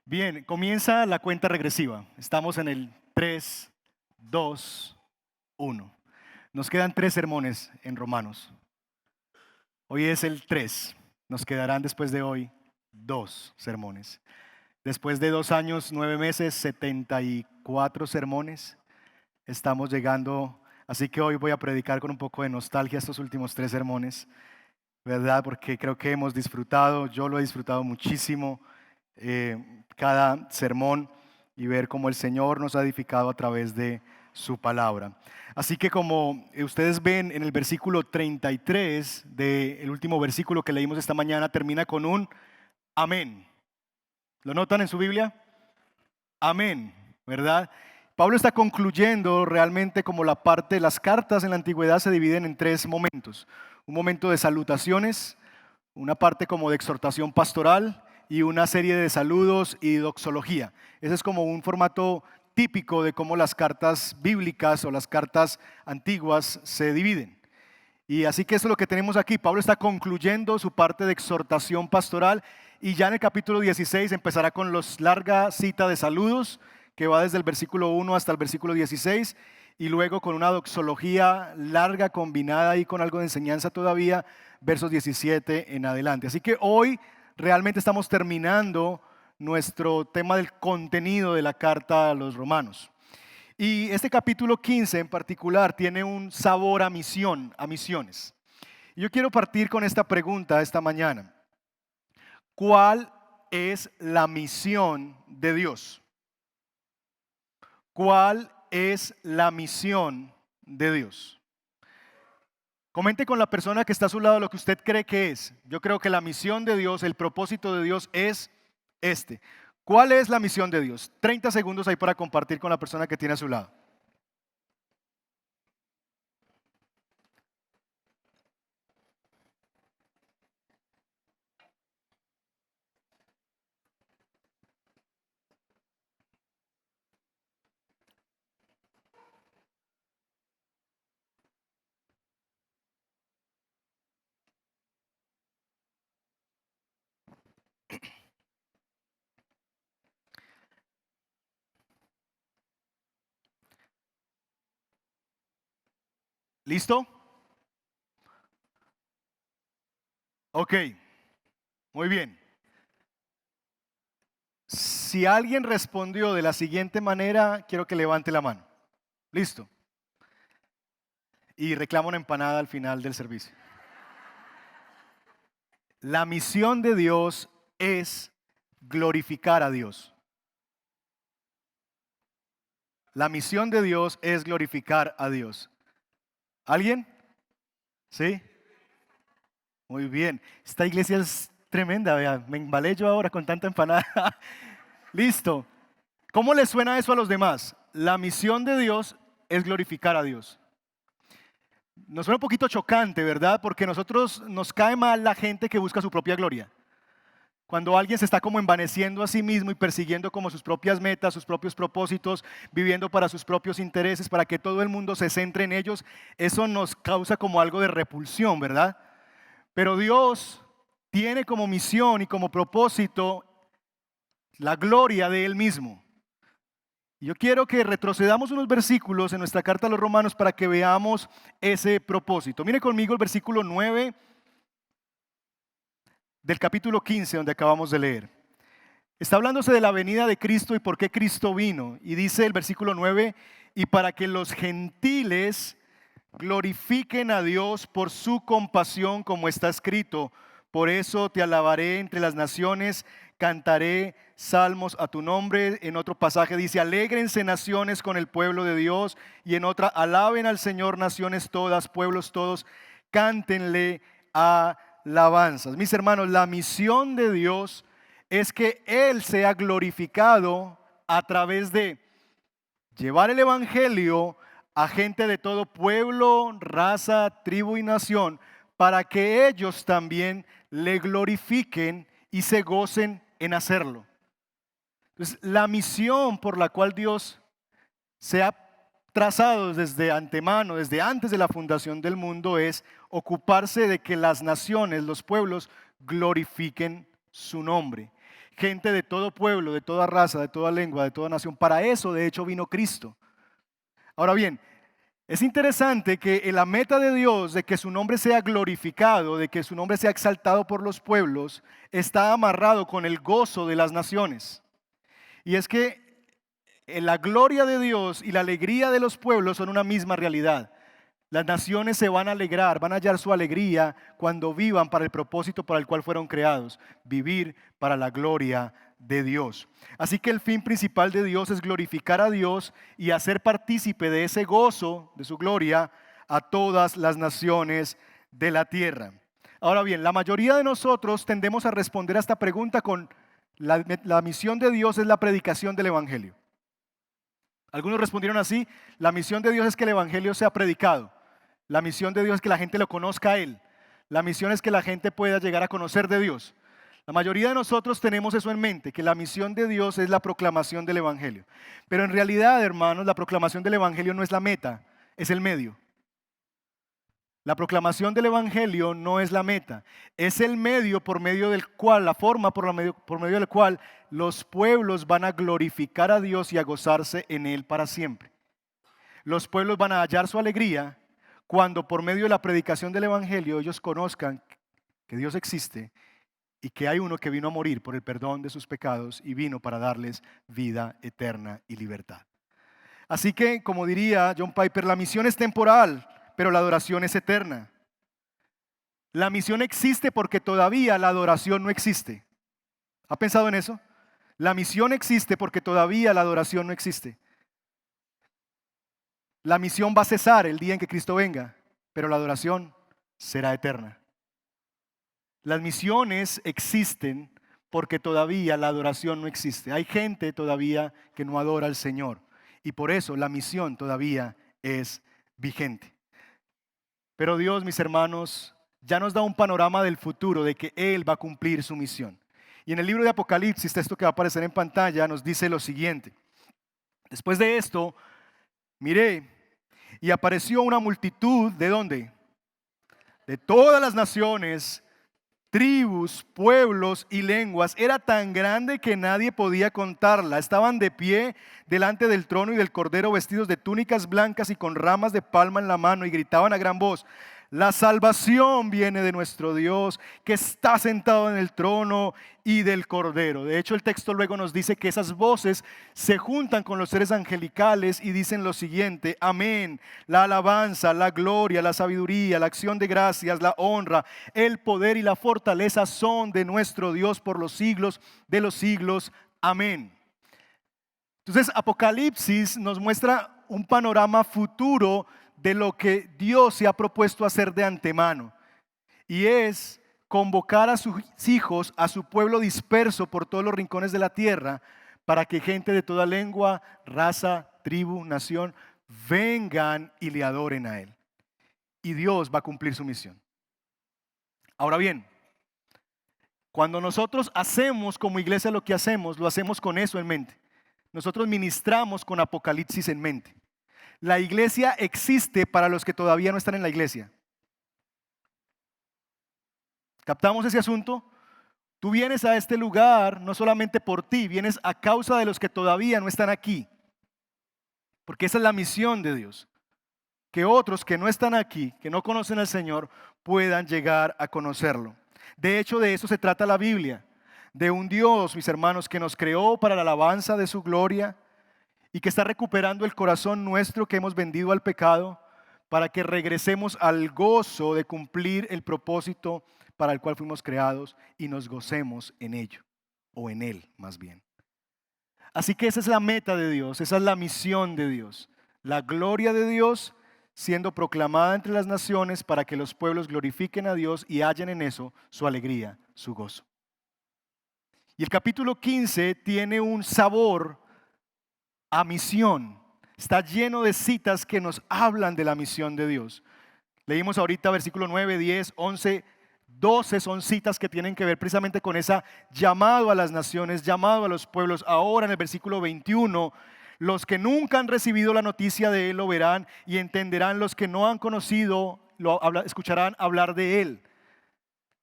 Bien, comienza la cuenta regresiva. Estamos en el 3, 2, 1. Nos quedan 3 sermones en Romanos. Hoy es el 3. Nos quedarán después de hoy 2 sermones. Después de 2 años, 9 meses, 74 sermones. Estamos llegando, así que hoy voy a predicar con un poco de nostalgia estos últimos 3 sermones, ¿verdad? Porque creo que hemos disfrutado, yo lo he disfrutado muchísimo. Cada sermón y ver cómo el Señor nos ha edificado a través de su palabra. Así que como ustedes ven en el versículo 33 del último versículo que leímos esta mañana, termina con un amén. ¿Lo notan en su Biblia? Amén, ¿verdad? Pablo está concluyendo realmente como la parte, las cartas en la antigüedad se dividen en 3 momentos. Un momento de salutaciones, una parte como de exhortación pastoral y una serie de saludos y doxología. Ese es como un formato típico de cómo las cartas bíblicas o las cartas antiguas se dividen. Y así que eso es lo que tenemos aquí. Pablo está concluyendo su parte de exhortación pastoral y ya en el capítulo 16 empezará con la larga cita de saludos que va desde el versículo 1 hasta el versículo 16 y luego con una doxología larga combinada y con algo de enseñanza todavía, versos 17 en adelante. Así que hoy realmente estamos terminando nuestro tema del contenido de la carta a los romanos. Y este capítulo 15 en particular tiene un sabor a misión, a misiones. Y yo quiero partir con esta pregunta esta mañana. ¿Cuál es la misión de Dios? ¿Cuál es la misión de Dios? Comente con la persona que está a su lado lo que usted cree que es. Yo creo que la misión de Dios, el propósito de Dios es este. ¿Cuál es la misión de Dios? 30 segundos ahí para compartir con la persona que tiene a su lado. ¿Listo? Ok, muy bien. Si alguien respondió de la siguiente manera, quiero que levante la mano. Listo. Y reclamo una empanada al final del servicio. La misión de Dios es glorificar a Dios. La misión de Dios es glorificar a Dios. ¿Alguien? ¿Sí? Muy bien. Esta iglesia es tremenda, vea. Me embalé yo ahora con tanta empanada. Listo. ¿Cómo le suena eso a los demás? La misión de Dios es glorificar a Dios. Nos suena un poquito chocante, ¿verdad? Porque nosotros nos cae mal la gente que busca su propia gloria. Cuando alguien se está como envaneciendo a sí mismo y persiguiendo como sus propias metas, sus propios propósitos, viviendo para sus propios intereses, para que todo el mundo se centre en ellos, eso nos causa como algo de repulsión, ¿verdad? Pero Dios tiene como misión y como propósito la gloria de Él mismo. Y yo quiero que retrocedamos unos versículos en nuestra carta a los Romanos para que veamos ese propósito. Mire conmigo el versículo 9 del capítulo 15 donde acabamos de leer. Está hablándose de la venida de Cristo y por qué Cristo vino. Y dice el versículo 9, y para que los gentiles glorifiquen a Dios por su compasión, como está escrito. Por eso te alabaré entre las naciones, cantaré salmos a tu nombre. En otro pasaje dice, alégrense naciones con el pueblo de Dios. Y en otra, alaben al Señor naciones todas, pueblos todos, cántenle alabanzas. Mis hermanos, la misión de Dios es que Él sea glorificado a través de llevar el evangelio a gente de todo pueblo, raza, tribu y nación, para que ellos también le glorifiquen y se gocen en hacerlo. Entonces, la misión por la cual Dios se ha trazado desde antemano, desde antes de la fundación del mundo, es ocuparse de que las naciones, los pueblos, glorifiquen su nombre. gente de todo pueblo, de toda raza, de toda lengua, de toda nación. Para eso, de hecho, vino Cristo. Ahora bien, es interesante que la meta de Dios de que su nombre sea glorificado, de que su nombre sea exaltado por los pueblos, está amarrado con el gozo de las naciones. Y es que la gloria de Dios y la alegría de los pueblos son una misma realidad. Las naciones se van a alegrar, van a hallar su alegría cuando vivan para el propósito para el cual fueron creados, vivir para la gloria de Dios. Así que el fin principal de Dios es glorificar a Dios y hacer partícipe de ese gozo, de su gloria, a todas las naciones de la tierra. Ahora bien, la mayoría de nosotros tendemos a responder a esta pregunta con la misión de Dios es la predicación del Evangelio. Algunos respondieron así: la misión de Dios es que el Evangelio sea predicado. La misión de Dios es que la gente lo conozca a Él. La misión es que la gente pueda llegar a conocer de Dios. La mayoría de nosotros tenemos eso en mente, que la misión de Dios es la proclamación del Evangelio. Pero en realidad, hermanos, la proclamación del Evangelio no es la meta, es el medio. La proclamación del Evangelio no es la meta, es el medio por medio del cual, la forma por medio del cual los pueblos van a glorificar a Dios y a gozarse en Él para siempre. Los pueblos van a hallar su alegría cuando por medio de la predicación del Evangelio ellos conozcan que Dios existe y que hay uno que vino a morir por el perdón de sus pecados y vino para darles vida eterna y libertad. Así que, como diría John Piper, la misión es temporal, pero la adoración es eterna. La misión existe porque todavía la adoración no existe. ¿Ha pensado en eso? La misión existe porque todavía la adoración no existe. La misión va a cesar el día en que Cristo venga, pero la adoración será eterna. Las misiones existen porque todavía la adoración no existe. Hay gente todavía que no adora al Señor y por eso la misión todavía es vigente. Pero Dios, mis hermanos, ya nos da un panorama del futuro de que Él va a cumplir su misión. Y en el libro de Apocalipsis, texto que va a aparecer en pantalla, nos dice lo siguiente: después de esto, miré y apareció una multitud, ¿de dónde? De todas las naciones, tribus, pueblos y lenguas. Era tan grande que nadie podía contarla. Estaban de pie delante del trono y del Cordero, vestidos de túnicas blancas y con ramas de palma en la mano, y gritaban a gran voz: la salvación viene de nuestro Dios, que está sentado en el trono, y del Cordero. De hecho, el texto luego nos dice que esas voces se juntan con los seres angelicales y dicen lo siguiente: amén, la alabanza, la gloria, la sabiduría, la acción de gracias, la honra, el poder y la fortaleza son de nuestro Dios por los siglos de los siglos. Amén. Entonces, Apocalipsis nos muestra un panorama futuro de lo que Dios se ha propuesto hacer de antemano, y es convocar a sus hijos, a su pueblo disperso por todos los rincones de la tierra, para que gente de toda lengua, raza, tribu, nación, vengan y le adoren a Él. Y Dios va a cumplir su misión. Ahora bien, cuando nosotros hacemos como iglesia lo que hacemos, lo hacemos con eso en mente. Nosotros ministramos con Apocalipsis en mente. La iglesia existe para los que todavía no están en la iglesia. ¿Captamos ese asunto? Tú vienes a este lugar no solamente por ti, vienes a causa de los que todavía no están aquí. Porque esa es la misión de Dios. Que otros que no están aquí, que no conocen al Señor, puedan llegar a conocerlo. De hecho, de eso se trata la Biblia. De un Dios, mis hermanos, que nos creó para la alabanza de su gloria y que está recuperando el corazón nuestro que hemos vendido al pecado para que regresemos al gozo de cumplir el propósito para el cual fuimos creados y nos gocemos en ello, o en Él más bien. Así que esa es la meta de Dios, esa es la misión de Dios. La gloria de Dios siendo proclamada entre las naciones para que los pueblos glorifiquen a Dios y hallen en eso su alegría, su gozo. Y el capítulo 15 tiene un sabor a misión. Está lleno de citas que nos hablan de la misión de Dios. Leímos ahorita versículo 9, 10, 11, 12 son citas que tienen que ver precisamente con esa llamado a las naciones, llamado a los pueblos. Ahora en el versículo 21, los que nunca han recibido la noticia de Él lo verán y entenderán, los que no han conocido, escucharán hablar de Él.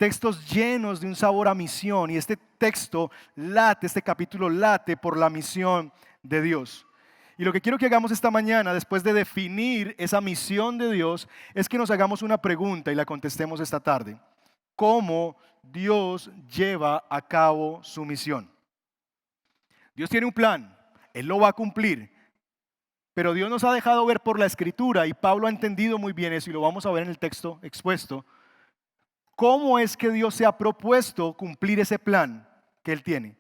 textos llenos de un sabor a misión, y este texto late, este capítulo late por la misión de Dios. Y lo que quiero que hagamos esta mañana, después de definir esa misión de Dios, es que nos hagamos una pregunta y la contestemos esta tarde. ¿Cómo Dios lleva a cabo su misión? Dios tiene un plan, Él lo va a cumplir, pero Dios nos ha dejado ver por la Escritura, y Pablo ha entendido muy bien eso, y lo vamos a ver en el texto expuesto, cómo es que Dios se ha propuesto cumplir ese plan que Él tiene,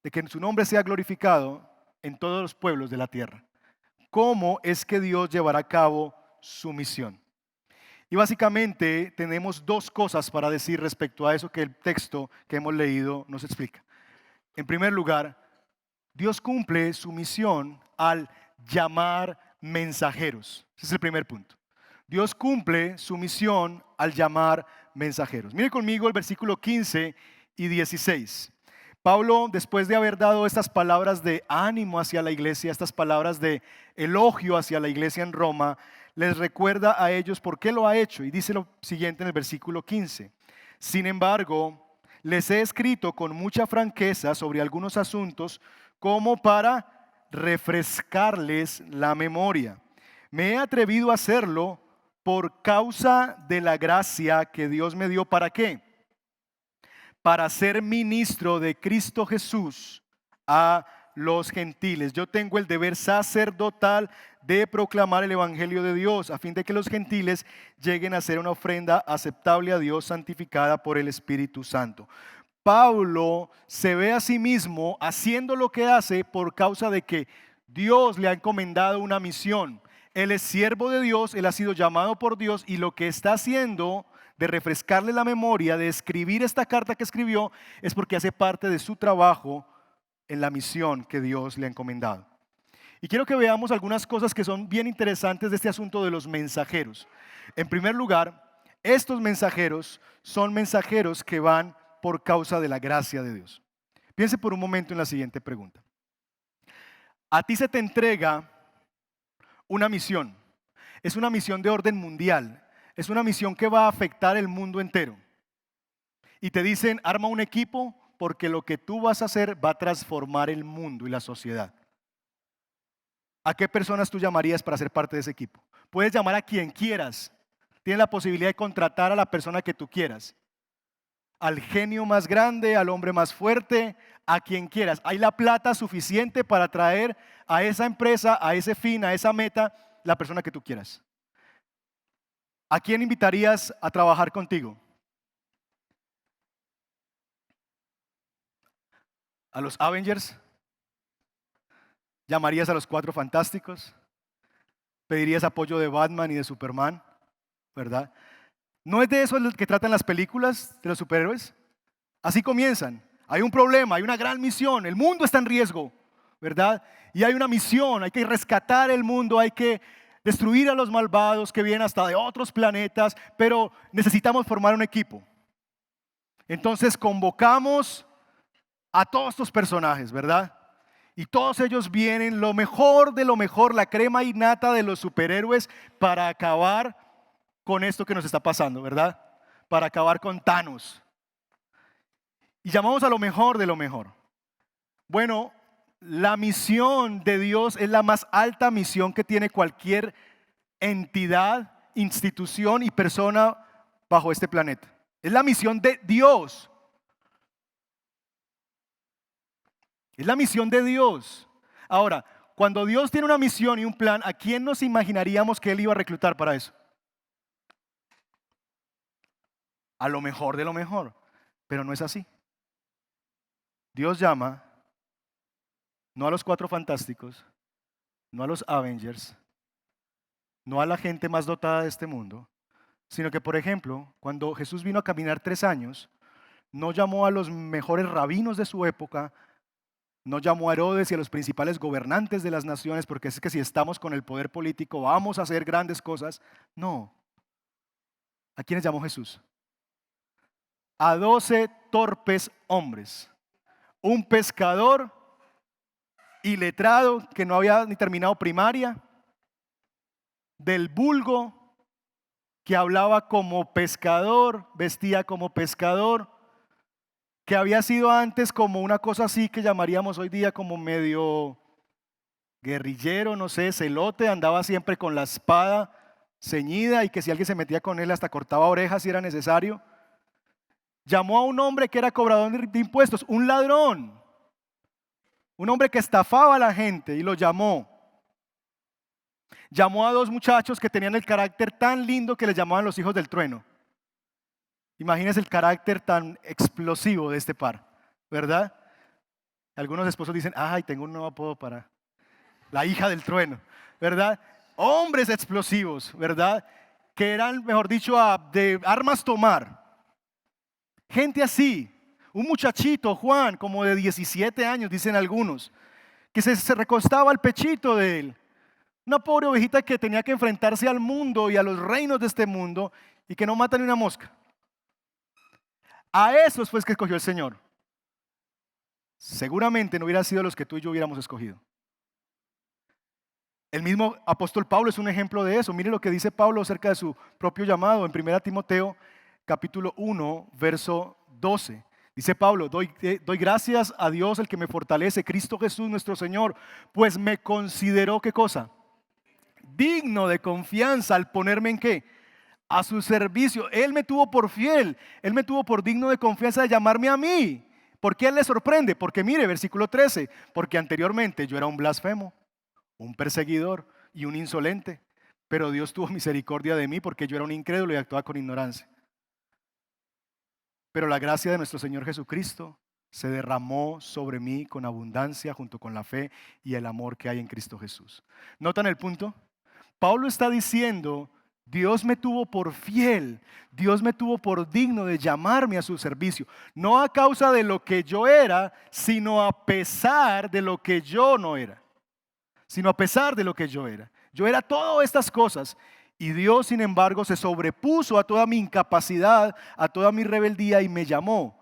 de que su nombre sea glorificado en todos los pueblos de la tierra. ¿Cómo es que Dios llevará a cabo su misión? Y básicamente tenemos dos cosas para decir respecto a eso que el texto que hemos leído nos explica. En primer lugar, Dios cumple su misión al llamar mensajeros. Ese es el primer punto. Dios cumple su misión al llamar mensajeros. Mire conmigo el versículo 15 y 16. Pablo, después de haber dado estas palabras de ánimo hacia la iglesia, estas palabras de elogio hacia la iglesia en Roma, les recuerda a ellos por qué lo ha hecho, y dice lo siguiente en el versículo 15. Sin embargo, les he escrito con mucha franqueza sobre algunos asuntos como para refrescarles la memoria. Me he atrevido a hacerlo por causa de la gracia que Dios me dio. ¿Para qué? Para ser ministro de Cristo Jesús a los gentiles. Yo tengo el deber sacerdotal de proclamar el evangelio de Dios, a fin de que los gentiles lleguen a ser una ofrenda aceptable a Dios, santificada por el Espíritu Santo. Pablo se ve a sí mismo haciendo lo que hace por causa de que Dios le ha encomendado una misión. Él es siervo de Dios, él ha sido llamado por Dios, y lo que está haciendo de refrescarle la memoria, de escribir esta carta que escribió, es porque hace parte de su trabajo en la misión que Dios le ha encomendado. Y quiero que veamos algunas cosas que son bien interesantes de este asunto de los mensajeros. En primer lugar, estos mensajeros son mensajeros que van por causa de la gracia de Dios. Piense por un momento en la siguiente pregunta. A ti se te entrega una misión. Es una misión de orden mundial. Es una misión que va a afectar el mundo entero. Y te dicen, arma un equipo porque lo que tú vas a hacer va a transformar el mundo y la sociedad. ¿A qué personas tú llamarías para ser parte de ese equipo? Puedes llamar a quien quieras. Tienes la posibilidad de contratar a la persona que tú quieras. Al genio más grande, al hombre más fuerte, a quien quieras. Hay la plata suficiente para traer a esa empresa, a ese fin, a esa meta, la persona que tú quieras. ¿A quién invitarías a trabajar contigo? ¿A los Avengers? ¿Llamarías a los Cuatro Fantásticos? ¿Pedirías apoyo de Batman y de Superman? ¿Verdad? ¿No es de eso que tratan las películas de los superhéroes? Así comienzan. Hay un problema, hay una gran misión, el mundo está en riesgo, ¿verdad? Y hay una misión, hay que rescatar el mundo, hay que destruir a los malvados que vienen hasta de otros planetas, pero necesitamos formar un equipo. Entonces convocamos a todos estos personajes, ¿verdad? Y todos ellos vienen, lo mejor de lo mejor, la crema innata de los superhéroes para acabar con esto que nos está pasando, ¿verdad? Para acabar con Thanos. Y llamamos a lo mejor de lo mejor. Bueno, la misión de Dios es la más alta misión que tiene cualquier entidad, institución y persona bajo este planeta. Es la misión de Dios. Es la misión de Dios. Ahora, cuando Dios tiene una misión y un plan, ¿a quién nos imaginaríamos que Él iba a reclutar para eso? A lo mejor de lo mejor, pero no es así. Dios llama no a los Cuatro Fantásticos, no a los Avengers, no a la gente más dotada de este mundo, sino que, por ejemplo, cuando Jesús vino a caminar 3 años, no llamó a los mejores rabinos de su época, no llamó a Herodes y a los principales gobernantes de las naciones, porque es que si estamos con el poder político vamos a hacer grandes cosas. No. ¿A quiénes llamó Jesús? A 12 torpes hombres. Un pescador iletrado que no había ni terminado primaria, del vulgo, que hablaba como pescador, vestía como pescador, que había sido antes como una cosa así que llamaríamos hoy día como medio guerrillero, no sé, celote, andaba siempre con la espada ceñida y que si alguien se metía con él hasta cortaba orejas si era necesario. Llamó a un hombre que era cobrador de impuestos, un ladrón, un hombre que estafaba a la gente y lo llamó. Llamó a dos muchachos que tenían el carácter tan lindo que les llamaban los hijos del trueno. Imagínense el carácter tan explosivo de este par, ¿verdad? Algunos esposos dicen, ay, tengo un nuevo apodo para la hija del trueno, ¿verdad? Hombres explosivos, ¿verdad? Que eran, mejor dicho, de armas tomar. Gente así, un muchachito, Juan, como de 17 años, dicen algunos, que se recostaba al pechito de él. Una pobre ovejita que tenía que enfrentarse al mundo y a los reinos de este mundo y que no mata ni una mosca. A esos fue que escogió el Señor. Seguramente no hubiera sido los que tú y yo hubiéramos escogido. El mismo apóstol Pablo es un ejemplo de eso. Mire lo que dice Pablo acerca de su propio llamado en 1 Timoteo capítulo 1, verso 12. Dice Pablo, doy gracias a Dios el que me fortalece, Cristo Jesús nuestro Señor, pues me consideró, ¿qué cosa? Digno de confianza al ponerme ¿en qué? A su servicio. Él me tuvo por fiel, Él me tuvo por digno de confianza de llamarme a mí. ¿Por qué Él le sorprende? Porque mire, versículo 13, porque anteriormente yo era un blasfemo, un perseguidor y un insolente, pero Dios tuvo misericordia de mí porque yo era un incrédulo y actuaba con ignorancia. Pero la gracia de nuestro Señor Jesucristo se derramó sobre mí con abundancia junto con la fe y el amor que hay en Cristo Jesús. ¿Notan el punto? Pablo está diciendo, Dios me tuvo por fiel, Dios me tuvo por digno de llamarme a su servicio, no a causa de lo que yo era, sino a pesar de lo que yo no era, sino a pesar de lo que yo era. Yo era todas estas cosas y Dios, sin embargo, se sobrepuso a toda mi incapacidad, a toda mi rebeldía y me llamó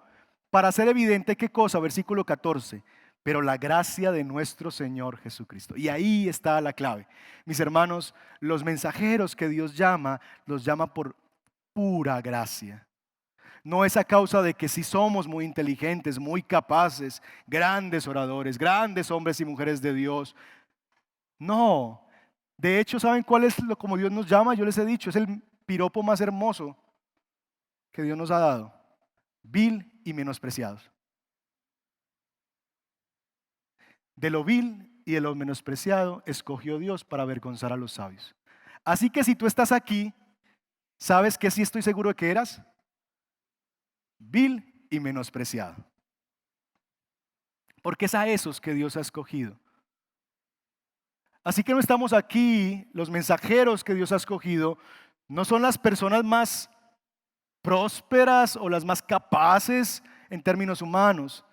para hacer evidente qué cosa, versículo 14. Pero la gracia de nuestro Señor Jesucristo. Y ahí está la clave. Mis hermanos, los mensajeros que Dios llama, los llama por pura gracia. No es a causa de que si somos muy inteligentes, muy capaces, grandes oradores, grandes hombres y mujeres de Dios. No. De hecho, ¿saben cuál es lo como Dios nos llama? Yo les he dicho, es el piropo más hermoso que Dios nos ha dado. Vil y menospreciados. De lo vil y de lo menospreciado escogió Dios para avergonzar a los sabios. Así que si tú estás aquí, ¿sabes qué sí estoy seguro de que eras? Vil y menospreciado. Porque es a esos que Dios ha escogido. Así que no estamos aquí, los mensajeros que Dios ha escogido, no son las personas más prósperas o las más capaces en términos humanos.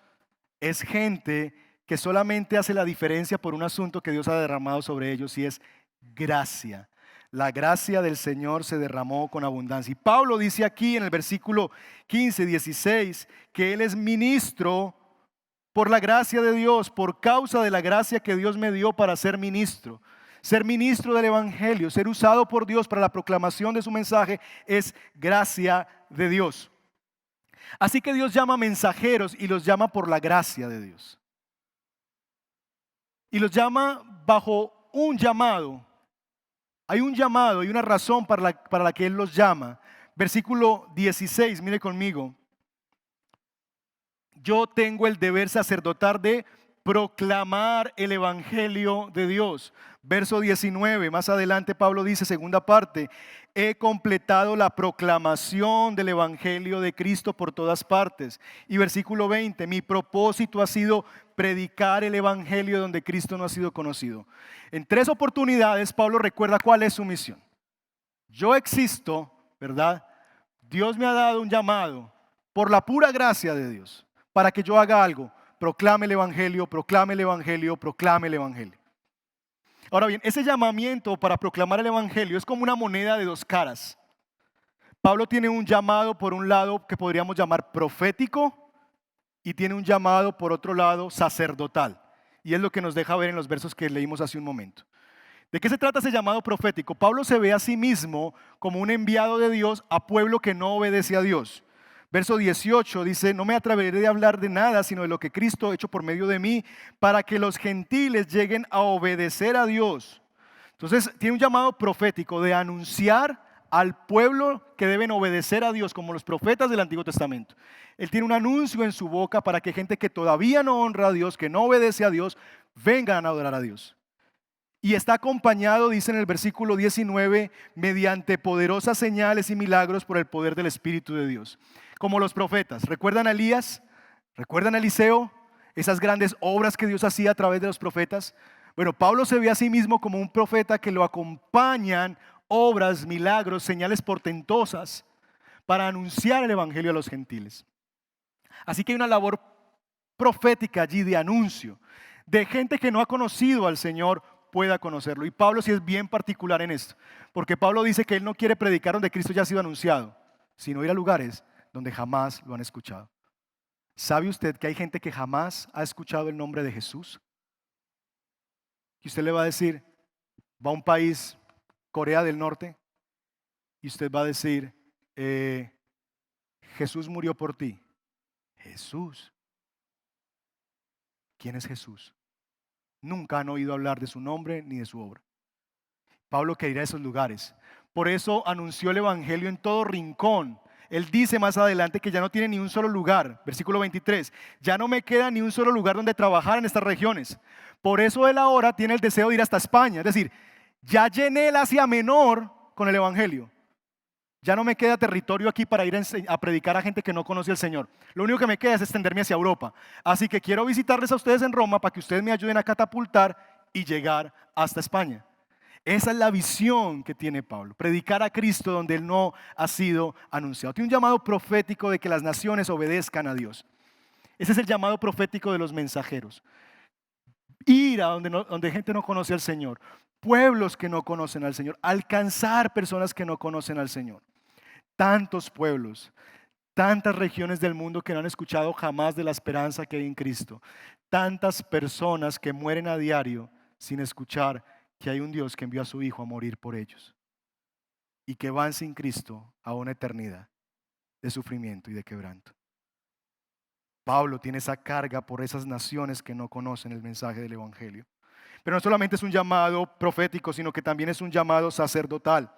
Es gente que solamente hace la diferencia por un asunto que Dios ha derramado sobre ellos y es gracia. La gracia del Señor se derramó con abundancia. Y Pablo dice aquí en el versículo 15, 16 que Él es ministro por la gracia de Dios, por causa de la gracia que Dios me dio para ser ministro. Ser ministro del Evangelio, ser usado por Dios para la proclamación de su mensaje es gracia de Dios. Así que Dios llama mensajeros y los llama por la gracia de Dios. Y los llama bajo un llamado. Hay un llamado y una razón para la que Él los llama. Versículo 16, mire conmigo. Yo tengo el deber sacerdotal de proclamar el Evangelio de Dios. Verso 19, más adelante Pablo dice, segunda parte, he completado la proclamación del Evangelio de Cristo por todas partes. Y versículo 20, mi propósito ha sido predicar el Evangelio donde Cristo no ha sido conocido. En 3 oportunidades Pablo recuerda cuál es su misión. Yo existo, ¿verdad? Dios me ha dado un llamado por la pura gracia de Dios para que yo haga algo. Proclame el Evangelio, proclame el Evangelio, proclame el Evangelio. Ahora bien, ese llamamiento para proclamar el Evangelio es como una moneda de dos caras. Pablo tiene un llamado por un lado que podríamos llamar profético y tiene un llamado por otro lado sacerdotal. Y es lo que nos deja ver en los versos que leímos hace un momento. ¿De qué se trata ese llamado profético? Pablo se ve a sí mismo como un enviado de Dios a pueblo que no obedece a Dios. Verso 18 dice, no me atreveré de hablar de nada, sino de lo que Cristo ha hecho por medio de mí, para que los gentiles lleguen a obedecer a Dios. Entonces, tiene un llamado profético de anunciar al pueblo que deben obedecer a Dios, como los profetas del Antiguo Testamento. Él tiene un anuncio en su boca para que gente que todavía no honra a Dios, que no obedece a Dios, vengan a adorar a Dios. Y está acompañado, dice en el versículo 19, mediante poderosas señales y milagros por el poder del Espíritu de Dios. Como los profetas. ¿Recuerdan a Elías? ¿Recuerdan a Eliseo? Esas grandes obras que Dios hacía a través de los profetas. Bueno, Pablo se ve a sí mismo como un profeta que lo acompañan obras, milagros, señales portentosas para anunciar el Evangelio a los gentiles. Así que hay una labor profética allí de anuncio, de gente que no ha conocido al Señor pueda conocerlo. Y Pablo sí es bien particular en esto, porque Pablo dice que él no quiere predicar donde Cristo ya ha sido anunciado, sino ir a lugares donde jamás lo han escuchado. ¿Sabe usted que hay gente que jamás ha escuchado el nombre de Jesús? Y usted le va a decir, va a un país, Corea del Norte, y usted va a decir, Jesús murió por ti. Jesús. ¿Quién es Jesús? Nunca han oído hablar de su nombre ni de su obra. Pablo quería ir a esos lugares. Por eso anunció el Evangelio en todo rincón. Él dice más adelante que ya no tiene ni un solo lugar. Versículo 23. Ya no me queda ni un solo lugar donde trabajar en estas regiones. Por eso él ahora tiene el deseo de ir hasta España. Es decir, ya llené el Asia Menor con el Evangelio. Ya no me queda territorio aquí para ir a predicar a gente que no conoce al Señor. Lo único que me queda es extenderme hacia Europa. Así que quiero visitarles a ustedes en Roma para que ustedes me ayuden a catapultar y llegar hasta España. Esa es la visión que tiene Pablo, predicar a Cristo donde Él no ha sido anunciado. Tiene un llamado profético de que las naciones obedezcan a Dios. Ese es el llamado profético de los mensajeros. Ir a donde gente no conoce al Señor, pueblos que no conocen al Señor, alcanzar personas que no conocen al Señor. Tantos pueblos, tantas regiones del mundo que no han escuchado jamás de la esperanza que hay en Cristo. Tantas personas que mueren a diario sin escuchar que hay un Dios que envió a su Hijo a morir por ellos. Y que van sin Cristo a una eternidad de sufrimiento y de quebranto. Pablo tiene esa carga por esas naciones que no conocen el mensaje del Evangelio. Pero no solamente es un llamado profético, sino que también es un llamado sacerdotal.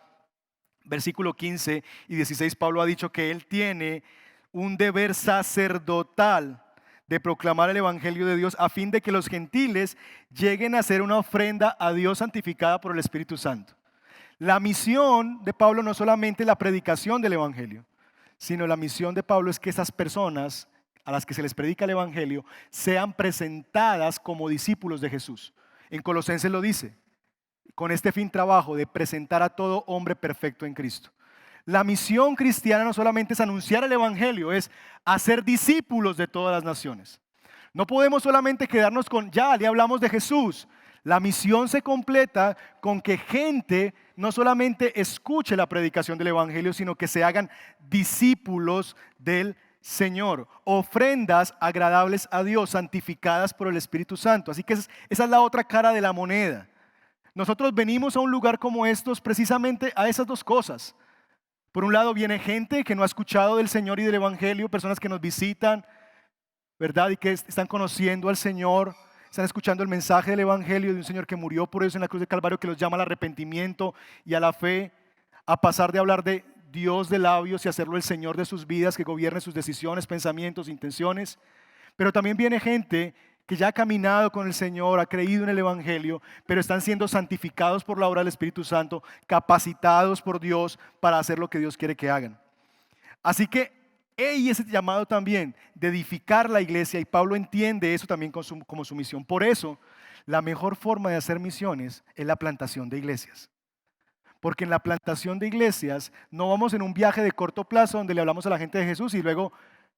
Versículo 15 y 16, Pablo ha dicho que él tiene un deber sacerdotal de proclamar el Evangelio de Dios a fin de que los gentiles lleguen a hacer una ofrenda a Dios santificada por el Espíritu Santo. La misión de Pablo no es solamente la predicación del Evangelio, sino la misión de Pablo es que esas personas a las que se les predica el Evangelio sean presentadas como discípulos de Jesús. En Colosenses lo dice. Con este fin trabajo de presentar a todo hombre perfecto en Cristo. La misión cristiana no solamente es anunciar el Evangelio, es hacer discípulos de todas las naciones. No podemos solamente quedarnos con, ya le hablamos de Jesús. La misión se completa con que gente no solamente escuche la predicación del Evangelio, sino que se hagan discípulos del Señor. Ofrendas agradables a Dios, santificadas por el Espíritu Santo. Así que esa es la otra cara de la moneda. Nosotros venimos a un lugar como estos precisamente a esas dos cosas. Por un lado viene gente que no ha escuchado del Señor y del Evangelio, personas que nos visitan, ¿verdad? Y que están conociendo al Señor, están escuchando el mensaje del Evangelio de un Señor que murió por ellos en la cruz de Calvario, que los llama al arrepentimiento y a la fe, a pasar de hablar de Dios de labios y hacerlo el Señor de sus vidas, que gobierne sus decisiones, pensamientos, intenciones. Pero también viene gente que ya ha caminado con el Señor, ha creído en el Evangelio, pero están siendo santificados por la obra del Espíritu Santo, capacitados por Dios para hacer lo que Dios quiere que hagan. Así que hay ese llamado también de edificar la iglesia, y Pablo entiende eso también como su misión. Por eso, la mejor forma de hacer misiones es la plantación de iglesias. Porque en la plantación de iglesias no vamos en un viaje de corto plazo donde le hablamos a la gente de Jesús y luego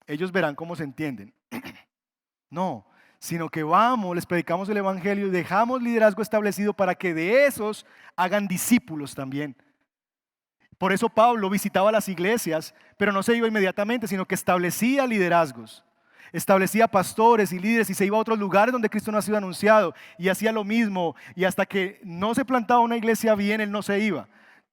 ellos verán cómo se entienden. No, sino que vamos, les predicamos el Evangelio y dejamos liderazgo establecido para que de esos hagan discípulos también. Por eso Pablo visitaba las iglesias, pero no se iba inmediatamente, sino que establecía liderazgos. Establecía pastores y líderes y se iba a otros lugares donde Cristo no ha sido anunciado y hacía lo mismo. Y hasta que no se plantaba una iglesia bien, él no se iba.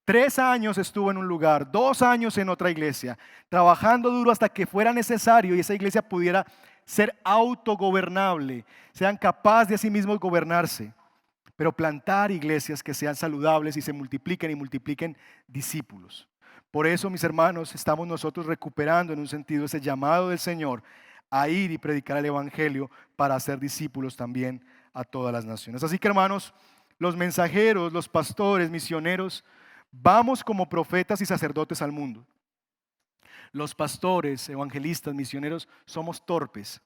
3 años estuvo en un lugar, 2 años en otra iglesia, trabajando duro hasta que fuera necesario y esa iglesia pudiera ser autogobernable, sean capaces de a sí mismos gobernarse. Pero plantar iglesias que sean saludables y se multipliquen y multipliquen discípulos. Por eso, mis hermanos, estamos nosotros recuperando en un sentido ese llamado del Señor a ir y predicar el Evangelio para hacer discípulos también a todas las naciones. Así que, hermanos, los mensajeros, los pastores, misioneros, vamos como profetas y sacerdotes al mundo. Los pastores, evangelistas, misioneros, somos torpes,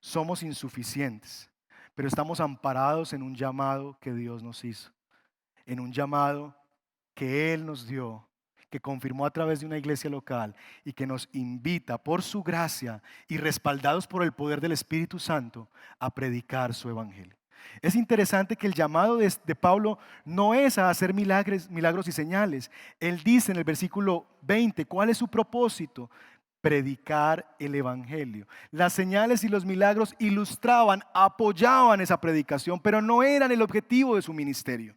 somos insuficientes, pero estamos amparados en un llamado que Dios nos hizo, en un llamado que Él nos dio, que confirmó a través de una iglesia local y que nos invita por su gracia y respaldados por el poder del Espíritu Santo a predicar su evangelio. Es interesante que el llamado de Pablo no es a hacer milagros y señales. Él dice en el versículo 20, ¿cuál es su propósito? Predicar el evangelio. Las señales y los milagros ilustraban, apoyaban esa predicación, pero no eran el objetivo de su ministerio.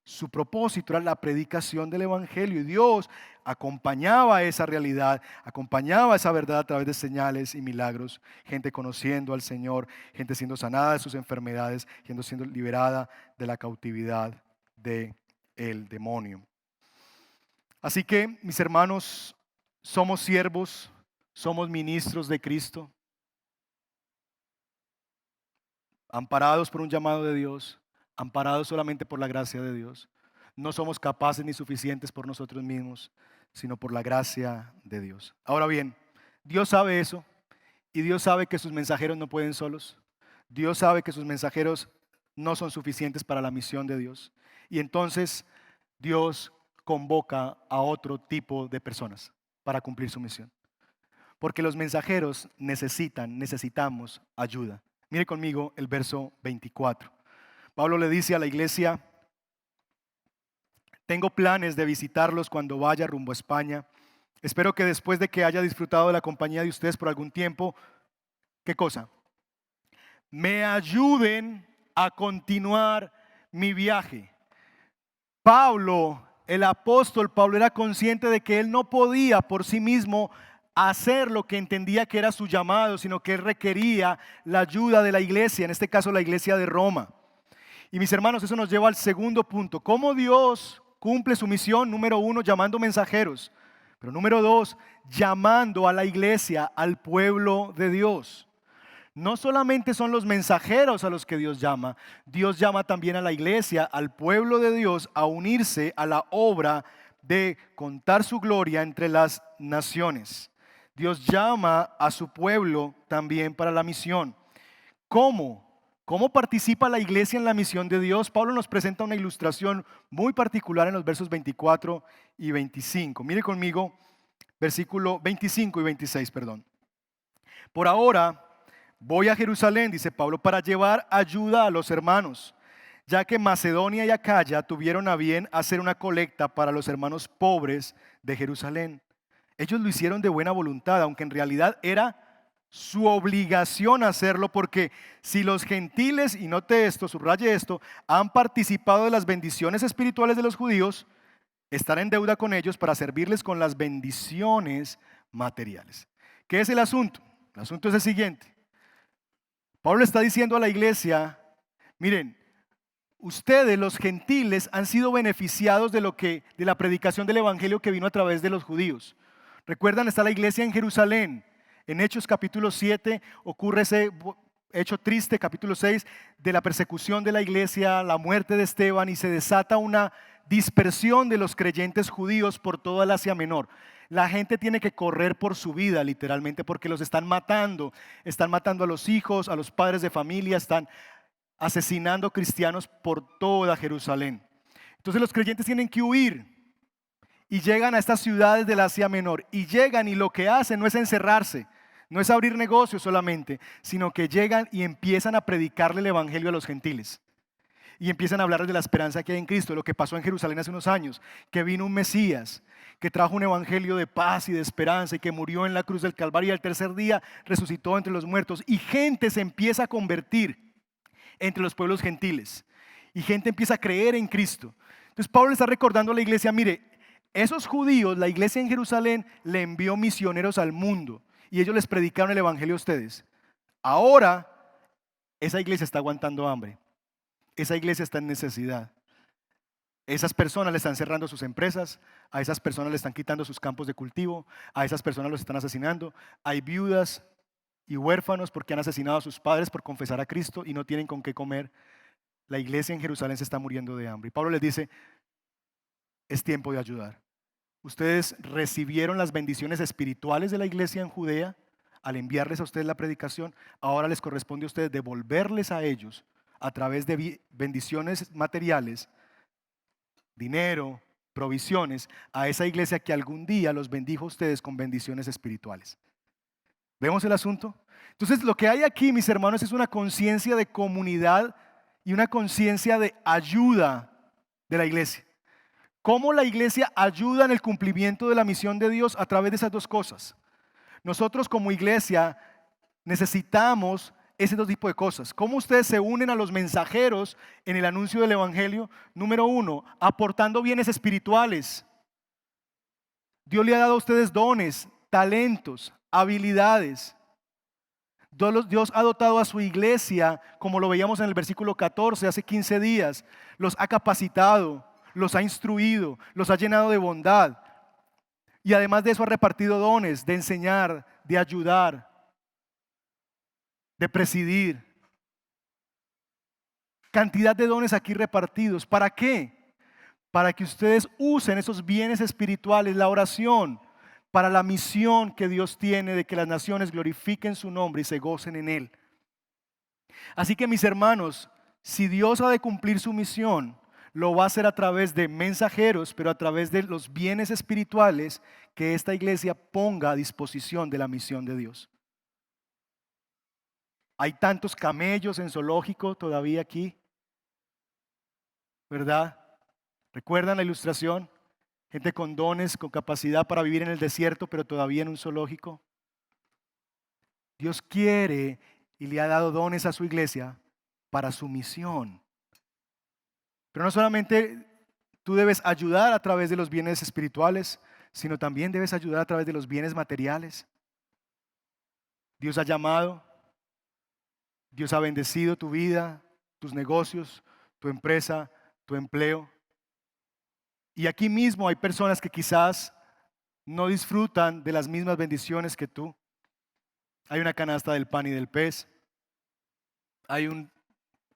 Su propósito era la predicación del evangelio y Dios acompañaba esa realidad, acompañaba esa verdad a través de señales y milagros, gente conociendo al Señor, gente siendo sanada de sus enfermedades, gente siendo liberada de la cautividad del demonio. Así que, mis hermanos, somos siervos, somos ministros de Cristo, amparados por un llamado de Dios, amparados solamente por la gracia de Dios. No somos capaces ni suficientes por nosotros mismos, sino por la gracia de Dios. Ahora bien, Dios sabe eso y Dios sabe que sus mensajeros no pueden solos. Dios sabe que sus mensajeros no son suficientes para la misión de Dios. Y entonces Dios convoca a otro tipo de personas para cumplir su misión. Porque los mensajeros necesitamos ayuda. Mire conmigo el verso 24. Pablo le dice a la iglesia: tengo planes de visitarlos cuando vaya rumbo a España. Espero que después de que haya disfrutado de la compañía de ustedes por algún tiempo, ¿qué cosa? Me ayuden a continuar mi viaje. Pablo, el apóstol Pablo, era consciente de que él no podía por sí mismo hacer lo que entendía que era su llamado, sino que él requería la ayuda de la iglesia, en este caso la iglesia de Roma. Y mis hermanos, eso nos lleva al segundo punto. ¿Cómo Dios cumple su misión? Número 1, llamando mensajeros. Pero número 2, llamando a la iglesia, al pueblo de Dios. No solamente son los mensajeros a los que Dios llama también a la iglesia, al pueblo de Dios, a unirse a la obra de contar su gloria entre las naciones. Dios llama a su pueblo también para la misión. ¿Cómo? ¿Cómo participa la iglesia en la misión de Dios? Pablo nos presenta una ilustración muy particular en los versos 24 y 25. Mire conmigo, versículo 25 y 26, perdón. Por ahora voy a Jerusalén, dice Pablo, para llevar ayuda a los hermanos, ya que Macedonia y Acaya tuvieron a bien hacer una colecta para los hermanos pobres de Jerusalén. Ellos lo hicieron de buena voluntad, aunque en realidad era su obligación hacerlo, porque si los gentiles, y note esto, subraye esto, han participado de las bendiciones espirituales de los judíos, están en deuda con ellos para servirles con las bendiciones materiales. ¿Qué es el asunto? El asunto es el siguiente. Pablo está diciendo a la iglesia: miren, ustedes los gentiles han sido beneficiados de la predicación del evangelio que vino a través de los judíos. Recuerdan, está la iglesia en Jerusalén. En Hechos capítulo 7 ocurre ese hecho triste, capítulo 6, de la persecución de la iglesia, la muerte de Esteban, y se desata una dispersión de los creyentes judíos por toda el Asia Menor. La gente tiene que correr por su vida, literalmente, porque los están matando a los hijos, a los padres de familia, están asesinando cristianos por toda Jerusalén. Entonces los creyentes tienen que huir y llegan a estas ciudades del Asia Menor, y llegan y lo que hacen no es encerrarse, no es abrir negocios solamente, sino que llegan y empiezan a predicarle el evangelio a los gentiles. y empiezan a hablar de la esperanza que hay en Cristo, de lo que pasó en Jerusalén hace unos años, que vino un Mesías, que trajo un evangelio de paz y de esperanza y que murió en la cruz del Calvario y al tercer día resucitó entre los muertos, y gente se empieza a convertir entre los pueblos gentiles y gente empieza a creer en Cristo. Entonces Pablo le está recordando a la iglesia, mire, esos judíos, la iglesia en Jerusalén le envió misioneros al mundo y ellos les predicaron el evangelio a ustedes. Ahora esa iglesia está aguantando hambre, esa iglesia está en necesidad. Esas personas le están cerrando sus empresas, a esas personas le están quitando sus campos de cultivo, a esas personas los están asesinando. Hay viudas y huérfanos porque han asesinado a sus padres por confesar a Cristo y no tienen con qué comer. La iglesia en Jerusalén se está muriendo de hambre. Y Pablo les dice, es tiempo de ayudar. Ustedes recibieron las bendiciones espirituales de la iglesia en Judea al enviarles a ustedes la predicación. Ahora les corresponde a ustedes devolverles a ellos a través de bendiciones materiales, dinero, provisiones, a esa iglesia que algún día los bendijo a ustedes con bendiciones espirituales. ¿Vemos el asunto? Entonces lo que hay aquí, mis hermanos, es una conciencia de comunidad y una conciencia de ayuda de la iglesia. ¿Cómo la iglesia ayuda en el cumplimiento de la misión de Dios? A través de esas dos cosas. Nosotros como iglesia necesitamos ese dos tipos de cosas. ¿Cómo ustedes se unen a los mensajeros en el anuncio del evangelio? Número uno, aportando bienes espirituales. Dios le ha dado a ustedes dones, talentos, habilidades. Dios ha dotado a su iglesia, como lo veíamos en el versículo 14, hace 15 días. Los ha capacitado, los ha instruido, los ha llenado de bondad. Y además de eso ha repartido dones de enseñar, de ayudar, de presidir. Cantidad de dones aquí repartidos. ¿Para qué? Para que ustedes usen esos bienes espirituales, la oración, para la misión que Dios tiene de que las naciones glorifiquen su nombre y se gocen en Él. Así que mis hermanos, si Dios ha de cumplir su misión, lo va a hacer a través de mensajeros, pero a través de los bienes espirituales que esta iglesia ponga a disposición de la misión de Dios. Hay tantos camellos en zoológico todavía aquí, ¿verdad? ¿Recuerdan la ilustración? Gente con dones, con capacidad para vivir en el desierto, pero todavía en un zoológico. Dios quiere y le ha dado dones a su iglesia para su misión. Pero no solamente tú debes ayudar a través de los bienes espirituales, sino también debes ayudar a través de los bienes materiales. Dios ha llamado, Dios ha bendecido tu vida, tus negocios, tu empresa, tu empleo. Y aquí mismo hay personas que quizás no disfrutan de las mismas bendiciones que tú. Hay una canasta del pan y del pez. Hay una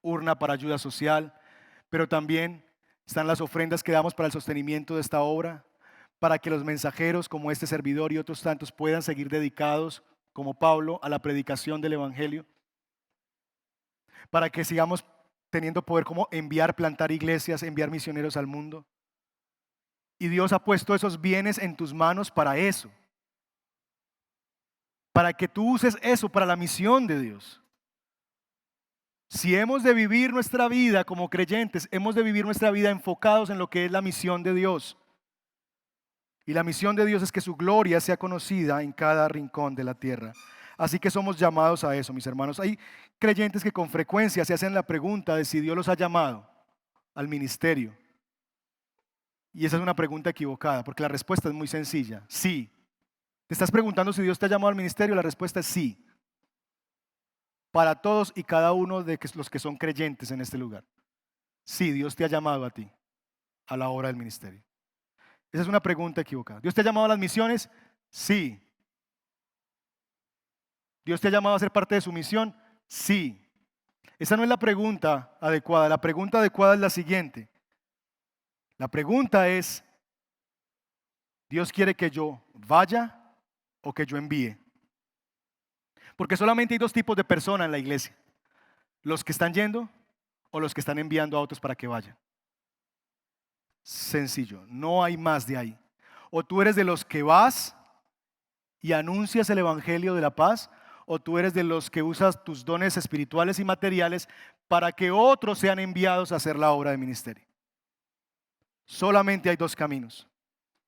urna para ayuda social. Pero también están las ofrendas que damos para el sostenimiento de esta obra, para que los mensajeros como este servidor y otros tantos puedan seguir dedicados, como Pablo, a la predicación del evangelio. Para que sigamos teniendo poder como enviar, plantar iglesias, enviar misioneros al mundo. Y Dios ha puesto esos bienes en tus manos para eso. Para que tú uses eso para la misión de Dios. Si hemos de vivir nuestra vida como creyentes, hemos de vivir nuestra vida enfocados en lo que es la misión de Dios. Y la misión de Dios es que su gloria sea conocida en cada rincón de la tierra. Así que somos llamados a eso, mis hermanos. Hay creyentes que con frecuencia se hacen la pregunta de si Dios los ha llamado al ministerio. Y esa es una pregunta equivocada, porque la respuesta es muy sencilla. Sí. ¿Te estás preguntando si Dios te ha llamado al ministerio? La respuesta es sí. Para todos y cada uno de los que son creyentes en este lugar. Sí, Dios te ha llamado a ti a la obra del ministerio. Esa es una pregunta equivocada. ¿Dios te ha llamado a las misiones? Sí. ¿Dios te ha llamado a ser parte de su misión? Sí. Esa no es la pregunta adecuada. La pregunta adecuada es la siguiente. La pregunta es, ¿Dios quiere que yo vaya o que yo envíe? Porque solamente hay dos tipos de personas en la iglesia. Los que están yendo o los que están enviando a otros para que vayan. Sencillo, no hay más de ahí. O tú eres de los que vas y anuncias el evangelio de la paz, o tú eres de los que usas tus dones espirituales y materiales para que otros sean enviados a hacer la obra de ministerio. Solamente hay dos caminos.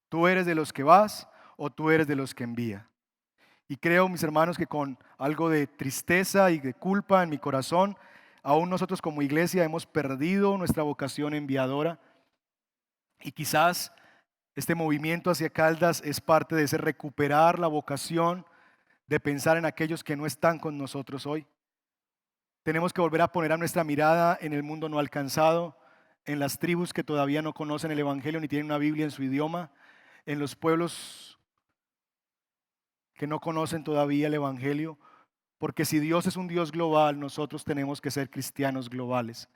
Tú eres de los que vas o tú eres de los que envía. Y creo, mis hermanos, que con algo de tristeza y de culpa en mi corazón, aún nosotros como iglesia hemos perdido nuestra vocación enviadora. Y quizás este movimiento hacia Caldas es parte de ese recuperar la vocación, de pensar en aquellos que no están con nosotros hoy. Tenemos que volver a poner a nuestra mirada en el mundo no alcanzado, en las tribus que todavía no conocen el Evangelio ni tienen una Biblia en su idioma, en los pueblos que no conocen todavía el Evangelio, porque si Dios es un Dios global, nosotros tenemos que ser cristianos globales.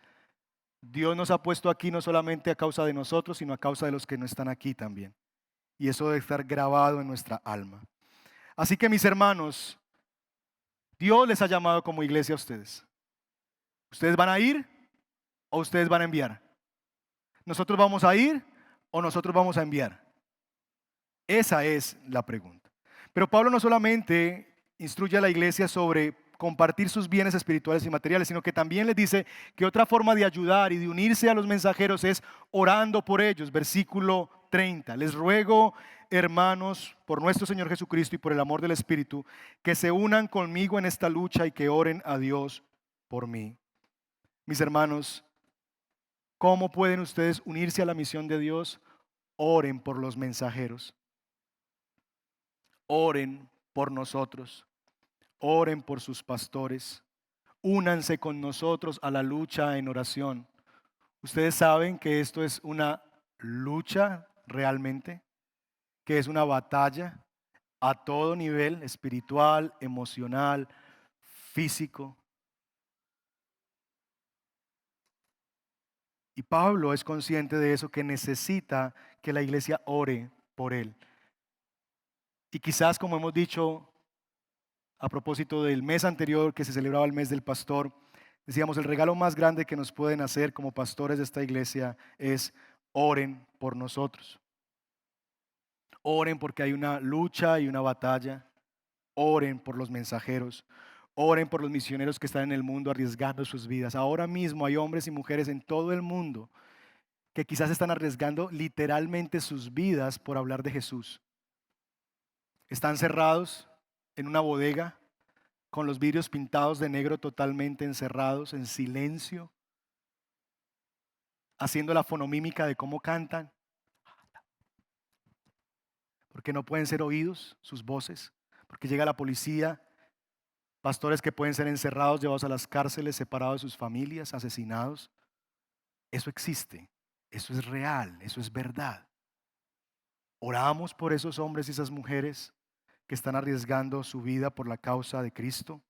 Dios nos ha puesto aquí no solamente a causa de nosotros, sino a causa de los que no están aquí también. Y eso debe estar grabado en nuestra alma. Así que mis hermanos, Dios les ha llamado como iglesia a ustedes. ¿Ustedes van a ir o ustedes van a enviar? ¿Nosotros vamos a ir o nosotros vamos a enviar? Esa es la pregunta. Pero Pablo no solamente instruye a la iglesia sobre compartir sus bienes espirituales y materiales, sino que también les dice que otra forma de ayudar y de unirse a los mensajeros es orando por ellos. Versículo 30. Les ruego, hermanos, por nuestro Señor Jesucristo y por el amor del Espíritu, que se unan conmigo en esta lucha y que oren a Dios por mí. Mis hermanos, ¿cómo pueden ustedes unirse a la misión de Dios? Oren por los mensajeros. Oren por nosotros. Oren por sus pastores. Únanse con nosotros a la lucha en oración. Ustedes saben que esto es una lucha realmente, que es una batalla a todo nivel, espiritual, emocional, físico. Y Pablo es consciente de eso, que necesita que la iglesia ore por él. Y quizás, como hemos dicho a propósito del mes anterior que se celebraba el mes del pastor, decíamos, el regalo más grande que nos pueden hacer como pastores de esta iglesia es oren por nosotros. Oren porque hay una lucha y una batalla. Oren por los mensajeros. Oren por los misioneros que están en el mundo arriesgando sus vidas. Ahora mismo hay hombres y mujeres en todo el mundo que quizás están arriesgando literalmente sus vidas por hablar de Jesús. Están cerrados en una bodega con los vidrios pintados de negro, totalmente encerrados, en silencio, haciendo la fonomímica de cómo cantan, porque no pueden ser oídos sus voces, porque llega la policía, pastores que pueden ser encerrados, llevados a las cárceles, separados de sus familias, asesinados. Eso existe, eso es real, eso es verdad. Oramos por esos hombres y esas mujeres que están arriesgando su vida por la causa de Cristo.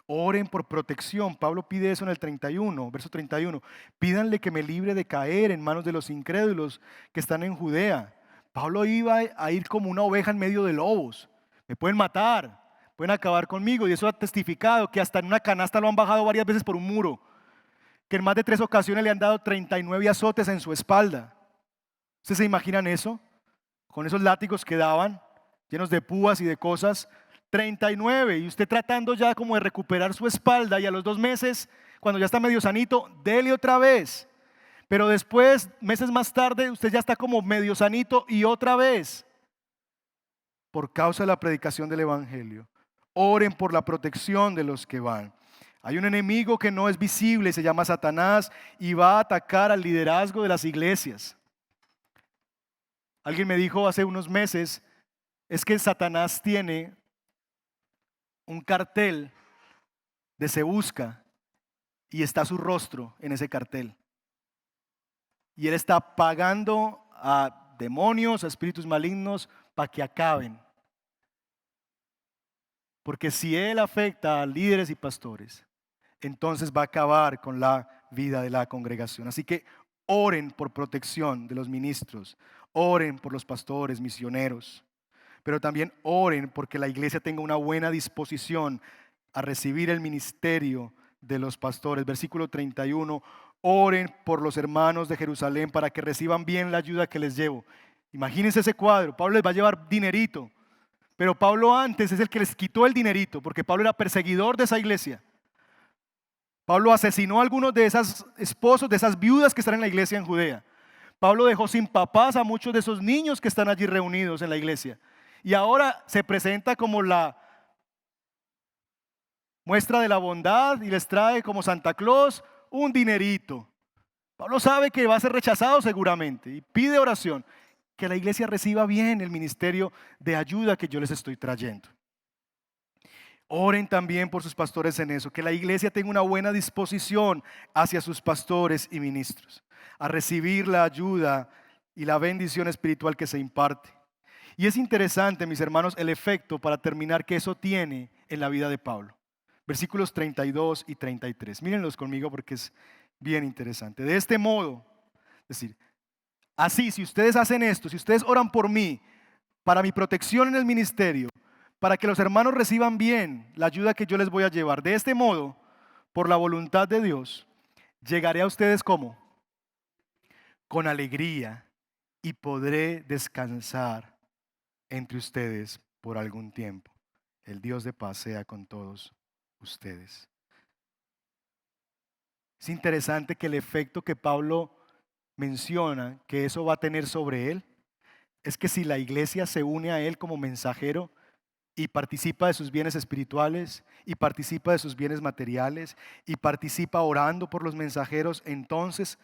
Oren por protección. Pablo pide eso en el 31, verso 31. Pídanle que me libre de caer en manos de los incrédulos que están en Judea. Pablo iba a ir como una oveja en medio de lobos. Me pueden matar, pueden acabar conmigo. Y eso ha testificado que hasta en una canasta lo han bajado varias veces por un muro. Que en más de 3 ocasiones le han dado 39 azotes en su espalda. ¿Ustedes se imaginan eso? Con esos látigos que daban, llenos de púas y de cosas. 39, y usted tratando ya como de recuperar su espalda, y a los 2 meses, cuando ya está medio sanito, dele otra vez. Pero después, meses más tarde, usted ya está como medio sanito y otra vez. Por causa de la predicación del Evangelio. Oren por la protección de los que van. Hay un enemigo que no es visible, se llama Satanás, y va a atacar al liderazgo de las iglesias. Alguien me dijo hace unos meses, es que Satanás tiene un cartel de Se Busca y está su rostro en ese cartel. Y él está pagando a demonios, a espíritus malignos para que acaben. Porque si él afecta a líderes y pastores, entonces va a acabar con la vida de la congregación. Así que oren por protección de los ministros, oren por los pastores, misioneros. Pero también oren porque la iglesia tenga una buena disposición a recibir el ministerio de los pastores. Versículo 31, oren por los hermanos de Jerusalén para que reciban bien la ayuda que les llevo. Imagínense ese cuadro, Pablo les va a llevar dinerito, Pero Pablo antes es el que les quitó el dinerito, porque Pablo era perseguidor de esa iglesia. Pablo asesinó a algunos de esos esposos, de esas viudas que están en la iglesia en Judea. Pablo dejó sin papás a muchos de esos niños que están allí reunidos en la iglesia. Y ahora se presenta como la muestra de la bondad y les trae como Santa Claus un dinerito. Pablo sabe que va a ser rechazado seguramente y pide oración, que la iglesia reciba bien el ministerio de ayuda que yo les estoy trayendo. Oren también por sus pastores en eso, que la iglesia tenga una buena disposición hacia sus pastores y ministros, a recibir la ayuda y la bendición espiritual que se imparte. Y es interesante, mis hermanos, el efecto para terminar que eso tiene en la vida de Pablo. Versículos 32 y 33. Mírenlos conmigo porque es bien interesante. De este modo, es decir, así, si ustedes hacen esto, si ustedes oran por mí, para mi protección en el ministerio, para que los hermanos reciban bien la ayuda que yo les voy a llevar, de este modo, por la voluntad de Dios, llegaré a ustedes como con alegría y podré descansar entre ustedes por algún tiempo. El Dios de paz sea con todos ustedes. Es interesante que el efecto que Pablo menciona que eso va a tener sobre él es que si la iglesia se une a él como mensajero y participa de sus bienes espirituales y participa de sus bienes materiales y participa orando por los mensajeros, entonces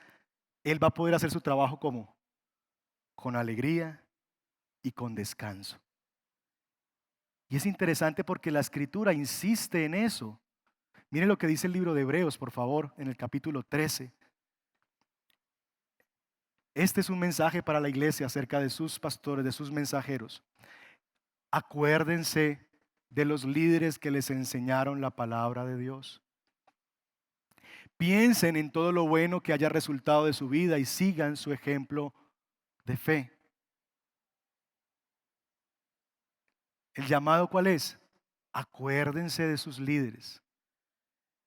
él va a poder hacer su trabajo como con alegría y con descanso. Y es interesante porque la escritura insiste en eso. Miren lo que dice el libro de Hebreos, por favor, en el capítulo 13. Este es un mensaje para la iglesia acerca de sus pastores, de sus mensajeros. Acuérdense de los líderes que les enseñaron la palabra de Dios. Piensen en todo lo bueno que haya resultado de su vida y sigan su ejemplo de fe. ¿El llamado cuál es? Acuérdense de sus líderes.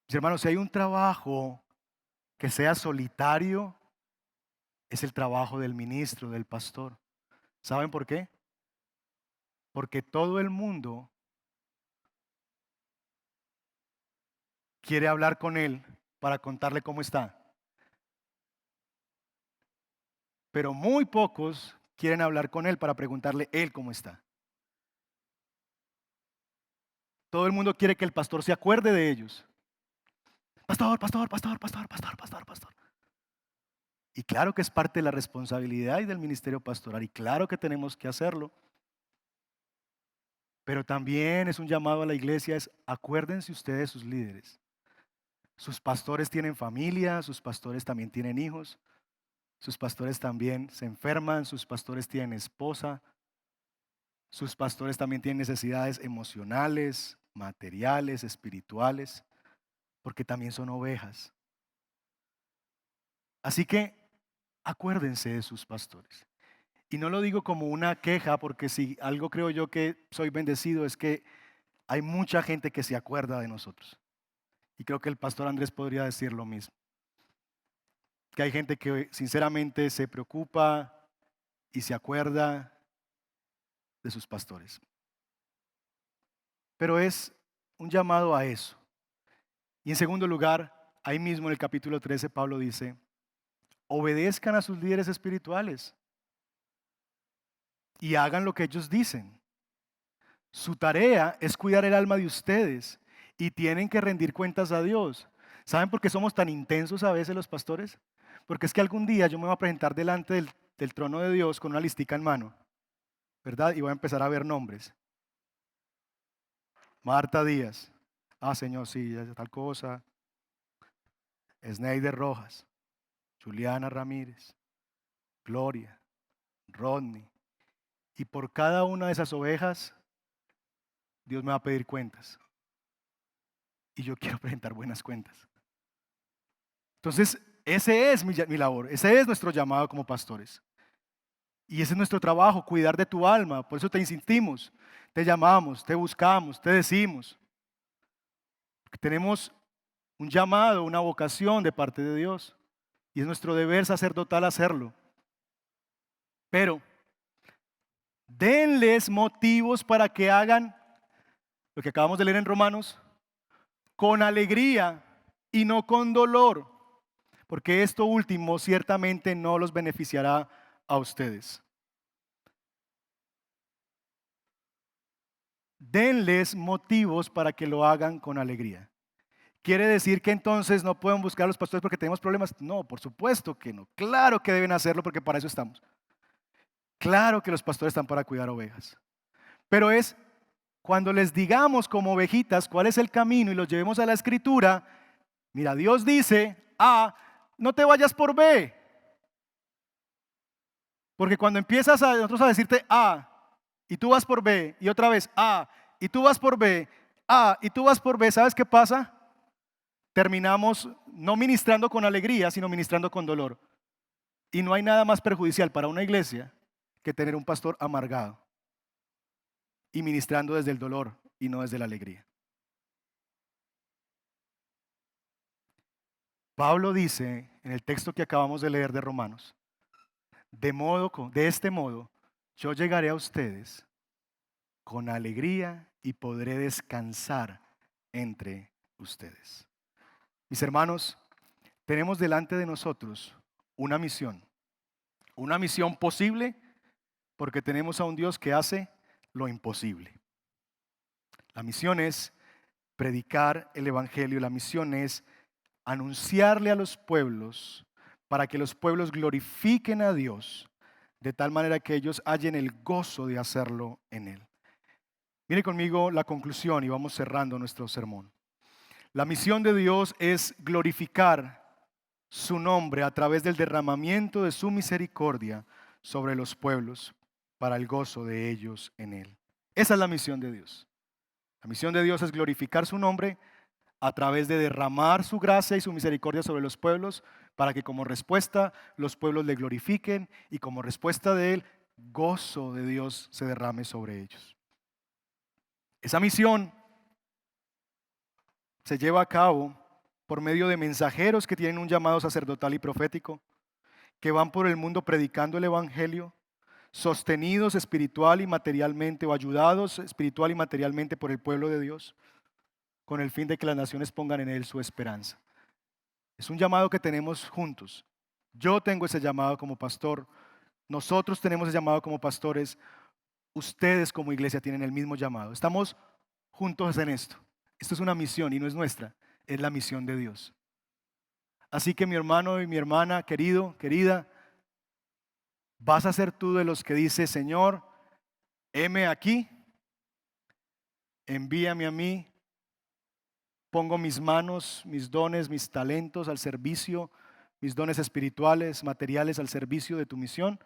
Mis hermanos, si hay un trabajo que sea solitario, es el trabajo del ministro, del pastor. ¿Saben por qué? Porque todo el mundo quiere hablar con él para contarle cómo está. Pero muy pocos quieren hablar con él para preguntarle él cómo está. Todo el mundo quiere que el pastor se acuerde de ellos. Pastor, pastor, pastor, pastor, pastor, pastor, pastor. Y claro que es parte de la responsabilidad y del ministerio pastoral. Y claro que tenemos que hacerlo. Pero también es un llamado a la iglesia, es acuérdense ustedes sus líderes. Sus pastores tienen familia, sus pastores también tienen hijos, sus pastores también se enferman, sus pastores tienen esposa, sus pastores también tienen necesidades emocionales, materiales, espirituales, porque también son ovejas. Así que acuérdense de sus pastores. Y no lo digo como una queja, porque si algo creo yo que soy bendecido es que hay mucha gente que se acuerda de nosotros. Y creo que el pastor Andrés podría decir lo mismo. Que hay gente que sinceramente se preocupa y se acuerda de sus pastores. Pero es un llamado a eso. Y en segundo lugar, ahí mismo en el capítulo 13, Pablo dice, obedezcan a sus líderes espirituales y hagan lo que ellos dicen. Su tarea es cuidar el alma de ustedes y tienen que rendir cuentas a Dios. ¿Saben por qué somos tan intensos a veces los pastores? Porque es que algún día yo me voy a presentar delante del trono de Dios con una listica en mano, ¿verdad? Y voy a empezar a ver nombres. Marta Díaz. Ah, Señor, sí, tal cosa. Sneider Rojas. Juliana Ramírez. Gloria. Rodney. Y por cada una de esas ovejas, Dios me va a pedir cuentas. Y yo quiero presentar buenas cuentas. Entonces, ese es mi labor. Ese es nuestro llamado como pastores. Y ese es nuestro trabajo, cuidar de tu alma. Por eso te insistimos, te llamamos, te buscamos, te decimos. Porque tenemos un llamado, una vocación de parte de Dios. Y es nuestro deber sacerdotal hacerlo. Pero Denles motivos para que hagan lo que acabamos de leer en Romanos, con alegría y no con dolor, porque esto último ciertamente no los beneficiará a ustedes. Denles motivos para que lo hagan con alegría. ¿Quiere decir que entonces no pueden buscar a los pastores porque tenemos problemas? No, por supuesto que no. Claro que deben hacerlo porque para eso estamos. Claro que los pastores están para cuidar ovejas. Pero es cuando les digamos como ovejitas cuál es el camino y los llevemos a la escritura. Mira, Dios dice A, no te vayas por B. Porque cuando empiezas a nosotros a decirte A y tú vas por B y otra vez A y tú vas por B, A y tú vas por B, ¿sabes qué pasa? Terminamos no ministrando con alegría, sino ministrando con dolor. Y no hay nada más perjudicial para una iglesia que tener un pastor amargado y ministrando desde el dolor y no desde la alegría. Pablo dice en el texto que acabamos de leer de Romanos, de este modo, yo llegaré a ustedes con alegría y podré descansar entre ustedes. Mis hermanos, tenemos delante de nosotros una misión posible porque tenemos a un Dios que hace lo imposible. La misión es predicar el Evangelio, la misión es anunciarle a los pueblos para que los pueblos glorifiquen a Dios de tal manera que ellos hallen el gozo de hacerlo en Él. Mire conmigo la conclusión y vamos cerrando nuestro sermón. La misión de Dios es glorificar su nombre a través del derramamiento de su misericordia sobre los pueblos para el gozo de ellos en Él. Esa es la misión de Dios. La misión de Dios es glorificar su nombre a través de derramar su gracia y su misericordia sobre los pueblos para que como respuesta los pueblos le glorifiquen y como respuesta de Él, gozo de Dios se derrame sobre ellos. Esa misión se lleva a cabo por medio de mensajeros que tienen un llamado sacerdotal y profético, que van por el mundo predicando el Evangelio, sostenidos espiritual y materialmente o ayudados espiritual y materialmente por el pueblo de Dios, con el fin de que las naciones pongan en Él su esperanza. Es un llamado que tenemos juntos. Yo tengo ese llamado como pastor, nosotros tenemos ese llamado como pastores, ustedes como iglesia tienen el mismo llamado. Estamos juntos en esto. Esto es una misión y no es nuestra, es la misión de Dios. Así que mi hermano y mi hermana, querido, querida, vas a ser tú de los que dice, Señor, heme aquí, envíame a mí, pongo mis manos, mis dones, mis talentos al servicio, mis dones espirituales, materiales al servicio de tu misión.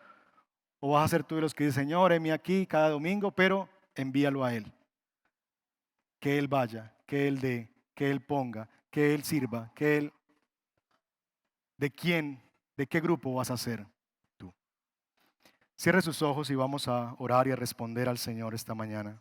O vas a ser tú de los que dice, Señor, heme aquí cada domingo, pero envíalo a Él. Que Él vaya, que Él dé, que Él ponga, que Él sirva, que Él... ¿De quién, de qué grupo vas a ser tú? Cierre sus ojos y vamos a orar y a responder al Señor esta mañana.